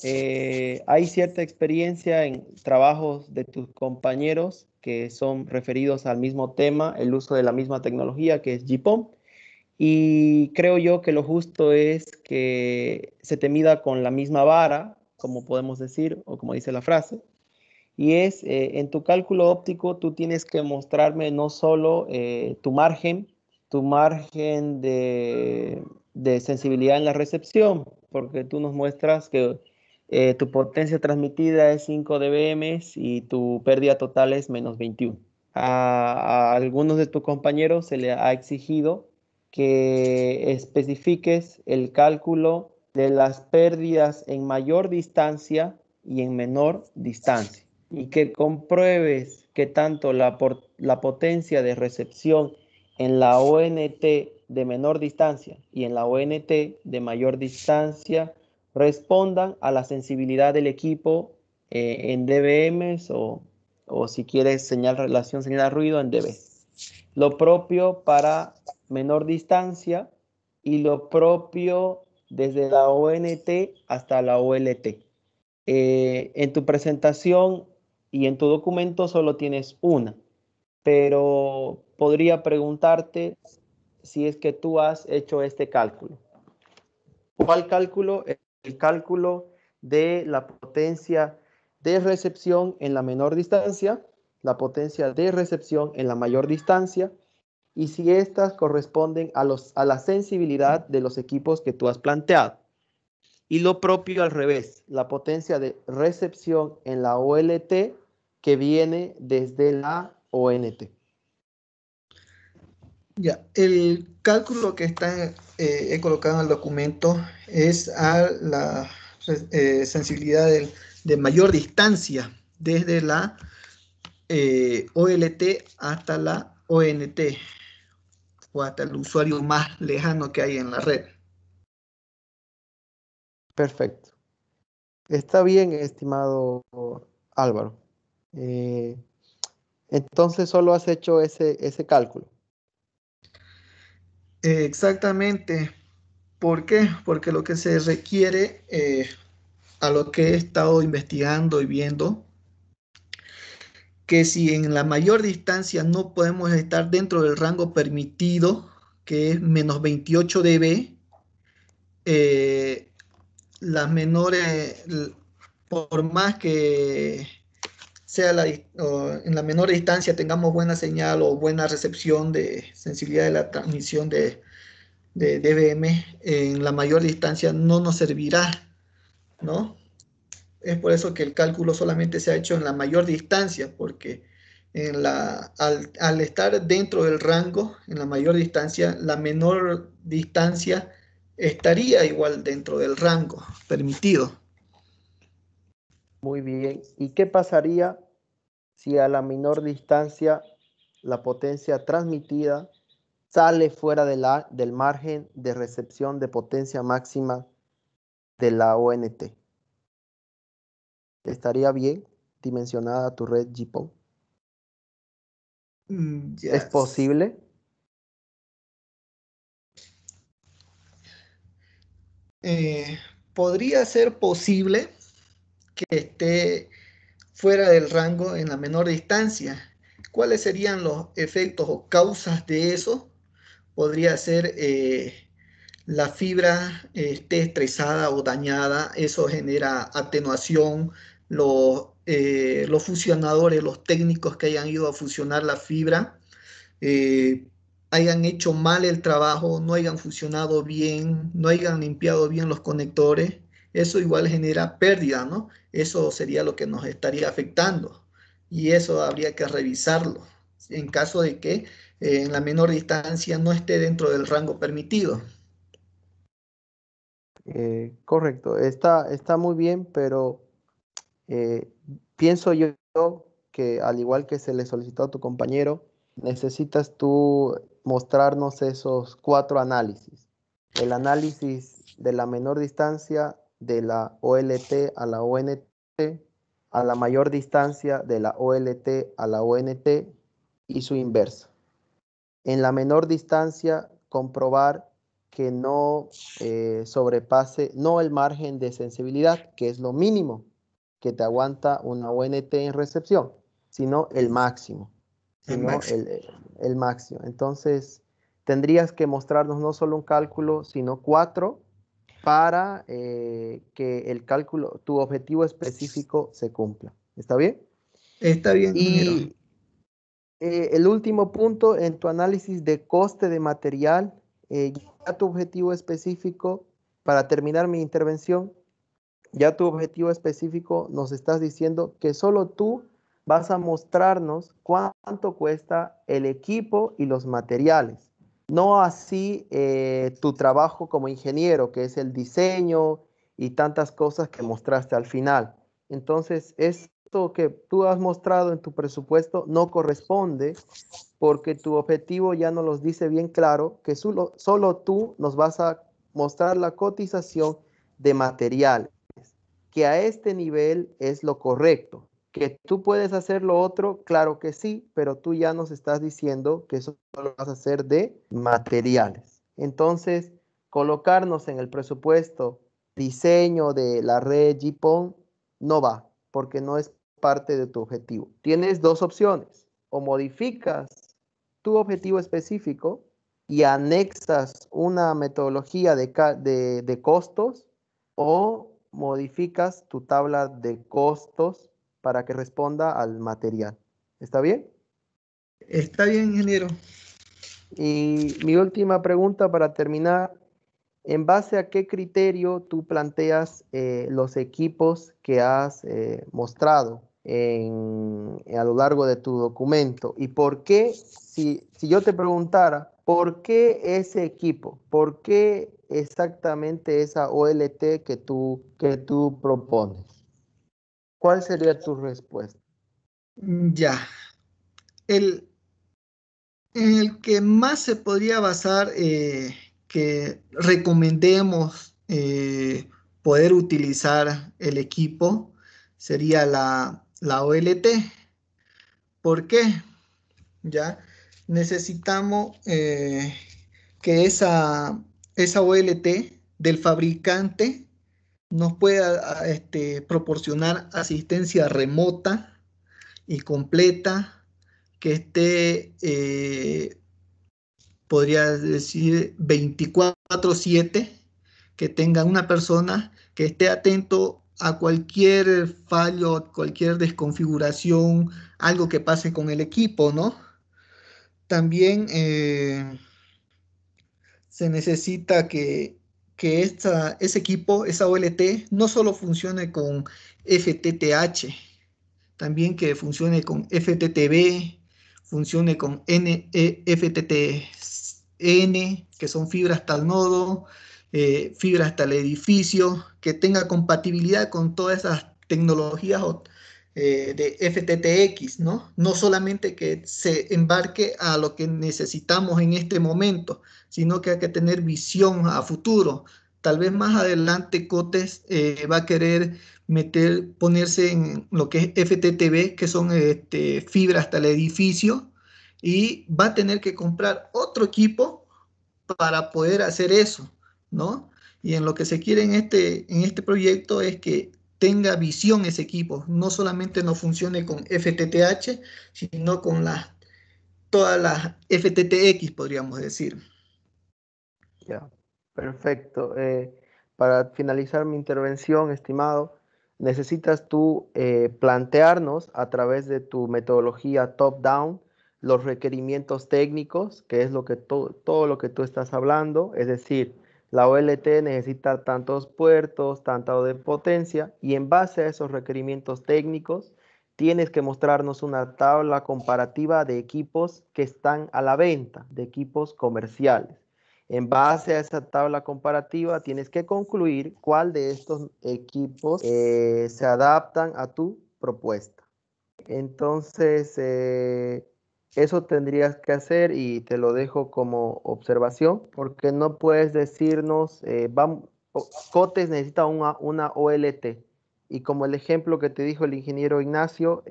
hay cierta experiencia en trabajos de tus compañeros que son referidos al mismo tema, el uso de la misma tecnología que es GPON. Y creo yo que lo justo es que se te mida con la misma vara, como podemos decir, o como dice la frase. Y es, en tu cálculo óptico, tú tienes que mostrarme no solo tu margen de sensibilidad en la recepción, porque tú nos muestras que tu potencia transmitida es 5 dBm y tu pérdida total es menos 21. A algunos de tus compañeros se le ha exigido que especifiques el cálculo de las pérdidas en mayor distancia y en menor distancia, y que compruebes que tanto la potencia de recepción en la ONT de menor distancia y en la ONT de mayor distancia respondan a la sensibilidad del equipo en dBm o si quieres relación señal-ruido en dB. Lo propio para menor distancia y lo propio desde la ONT hasta la OLT. En tu presentación y en tu documento solo tienes una, pero podría preguntarte si es que tú has hecho este cálculo. ¿Cuál cálculo? El cálculo de la potencia de recepción en la menor distancia la potencia de recepción en la mayor distancia y si éstas corresponden a la sensibilidad de los equipos que tú has planteado. Y lo propio al revés, la potencia de recepción en la OLT que viene desde la ONT. Ya, el cálculo que he colocado en el documento es a la sensibilidad de mayor distancia, desde la OLT hasta la ONT, o hasta el usuario más lejano que hay en la red. Perfecto. Está bien, estimado Álvaro. Entonces solo has hecho ese cálculo. Exactamente. ¿Por qué? Porque lo que se requiere, a lo que he estado investigando y viendo, que si en la mayor distancia no podemos estar dentro del rango permitido, que es menos 28 dB, eh, las menores, por más que sea en la menor distancia tengamos buena señal o buena recepción de sensibilidad de la transmisión de dBm, en la mayor distancia no nos servirá, ¿no? Es por eso que el cálculo solamente se ha hecho en la mayor distancia, porque al estar dentro del rango, en la mayor distancia, la menor distancia estaría igual dentro del rango permitido. Muy bien. ¿Y qué pasaría si a la menor distancia la potencia transmitida sale fuera del margen de recepción de potencia máxima de la ONT? ¿Estaría bien dimensionada tu red GPON? ¿Es Yes. posible? Podría ser posible que esté fuera del rango en la menor distancia. ¿Cuáles serían los efectos o causas de eso? Podría ser la fibra esté estresada o dañada, eso genera atenuación, los fusionadores, los técnicos que hayan ido a fusionar la fibra, eh, hayan hecho mal el trabajo, no hayan fusionado bien, no hayan limpiado bien los conectores, eso igual genera pérdida, ¿no? Eso sería lo que nos estaría afectando y eso habría que revisarlo en caso de que en la menor distancia no esté dentro del rango permitido. Correcto, está muy bien, pero eh, pienso yo que al igual que se le solicitó a tu compañero, necesitas tú mostrarnos esos 4 análisis. El análisis de la menor distancia de la OLT a la ONT, a la mayor distancia de la OLT a la ONT y su inversa. En la menor distancia, comprobar que no sobrepase, no el margen de sensibilidad, que es lo mínimo que te aguanta una ONT en recepción, sino el máximo, El sino máximo. el máximo. Entonces, tendrías que mostrarnos no solo un cálculo, sino 4 para que el cálculo, tu objetivo específico se cumpla. ¿Está bien? Está bien, ingeniero. Y el último punto en tu análisis de coste de material, ya tu objetivo específico, para terminar mi intervención, ya tu objetivo específico nos estás diciendo que solo tú vas a mostrarnos cuánto cuesta el equipo y los materiales. No así tu trabajo como ingeniero, que es el diseño y tantas cosas que mostraste al final. Entonces, esto que tú has mostrado en tu presupuesto no corresponde porque tu objetivo ya nos los dice bien claro que solo tú nos vas a mostrar la cotización de materiales, que a este nivel es lo correcto. Que tú puedes hacer lo otro, claro que sí, pero tú ya nos estás diciendo que eso lo vas a hacer de materiales. Entonces, colocarnos en el presupuesto diseño de la red GPON no va, porque no es parte de tu objetivo. Tienes 2 opciones, o modificas tu objetivo específico y anexas una metodología de costos o modificas tu tabla de costos para que responda al material. ¿Está bien? Está bien, ingeniero. Y mi última pregunta para terminar, ¿en base a qué criterio tú planteas los equipos que has mostrado a lo largo de tu documento? ¿Y por qué, si yo te preguntara, por qué ese equipo? ¿Por qué exactamente esa OLT que tú propones? ¿Cuál sería tu respuesta? Ya. El, en el que más se podría basar que recomendemos poder utilizar el equipo sería la OLT. ¿Por qué? Ya necesitamos que esa OLT del fabricante nos pueda proporcionar asistencia remota y completa que esté, podría decir, 24/7, que tenga una persona que esté atento a cualquier fallo, a cualquier desconfiguración, algo que pase con el equipo, ¿no? También se necesita que ese equipo, esa OLT, no solo funcione con FTTH, también que funcione con FTTB, funcione con FTTN, que son fibras hasta el nodo, fibra hasta el edificio, que tenga compatibilidad con todas esas tecnologías de FTTX, ¿no? No solamente que se embarque a lo que necesitamos en este momento, sino que hay que tener visión a futuro. Tal vez más adelante Cotes va a querer ponerse en lo que es FTTB, que son fibra hasta el edificio, y va a tener que comprar otro equipo para poder hacer eso, ¿no? Y en lo que se quiere en este proyecto es que tenga visión ese equipo, no solamente no funcione con FTTH, sino con todas las FTTX, podríamos decir. Ya, perfecto. Para finalizar mi intervención, estimado, necesitas tú plantearnos a través de tu metodología top-down los requerimientos técnicos, que es todo lo que tú estás hablando, es decir, la OLT necesita tantos puertos, tanto de potencia, y en base a esos requerimientos técnicos, tienes que mostrarnos una tabla comparativa de equipos que están a la venta, de equipos comerciales. En base a esa tabla comparativa, tienes que concluir cuál de estos equipos se adaptan a tu propuesta. Entonces, eso tendrías que hacer y te lo dejo como observación, porque no puedes decirnos, Cotes necesita una OLT. Y como el ejemplo que te dijo el ingeniero Ignacio,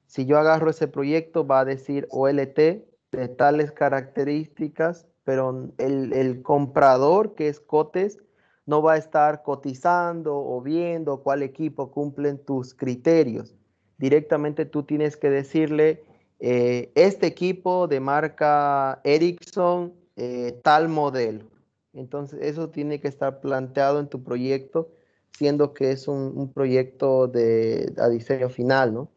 si yo agarro ese proyecto, va a decir OLT de tales características, pero el comprador, que es Cotes, no va a estar cotizando o viendo cuál equipo cumplen tus criterios. Directamente tú tienes que decirle, este equipo de marca Ericsson, tal modelo. Entonces, eso tiene que estar planteado en tu proyecto, siendo que es un proyecto a diseño final, ¿no?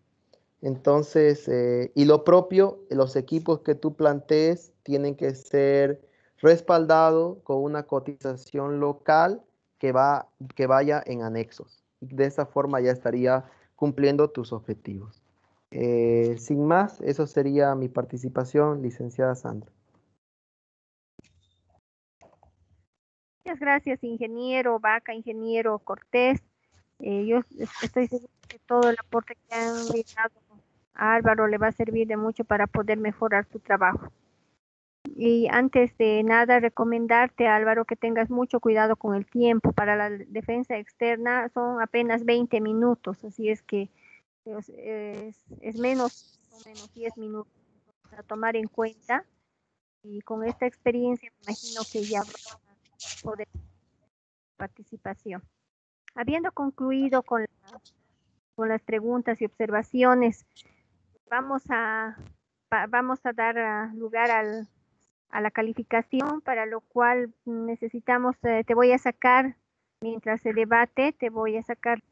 Entonces, y lo propio, los equipos que tú plantees tienen que ser respaldados con una cotización local que vaya en anexos. Y de esa forma ya estaría cumpliendo tus objetivos. Sin más, eso sería mi participación, licenciada Sandra. Muchas gracias, ingeniero Vaca, ingeniero Cortés. Yo estoy segura que todo el aporte que han brindado a Álvaro le va a servir de mucho para poder mejorar su trabajo. Y antes de nada, recomendarte, Álvaro, que tengas mucho cuidado con el tiempo. Para la defensa externa son apenas 20 minutos, así es que es menos o menos 10 minutos a tomar en cuenta. Y con esta experiencia, me imagino que ya va a poder participación. Habiendo concluido con las preguntas y observaciones, vamos a, vamos a dar lugar a la calificación, para lo cual necesitamos, te voy a sacar, mientras se debate, te voy a sacar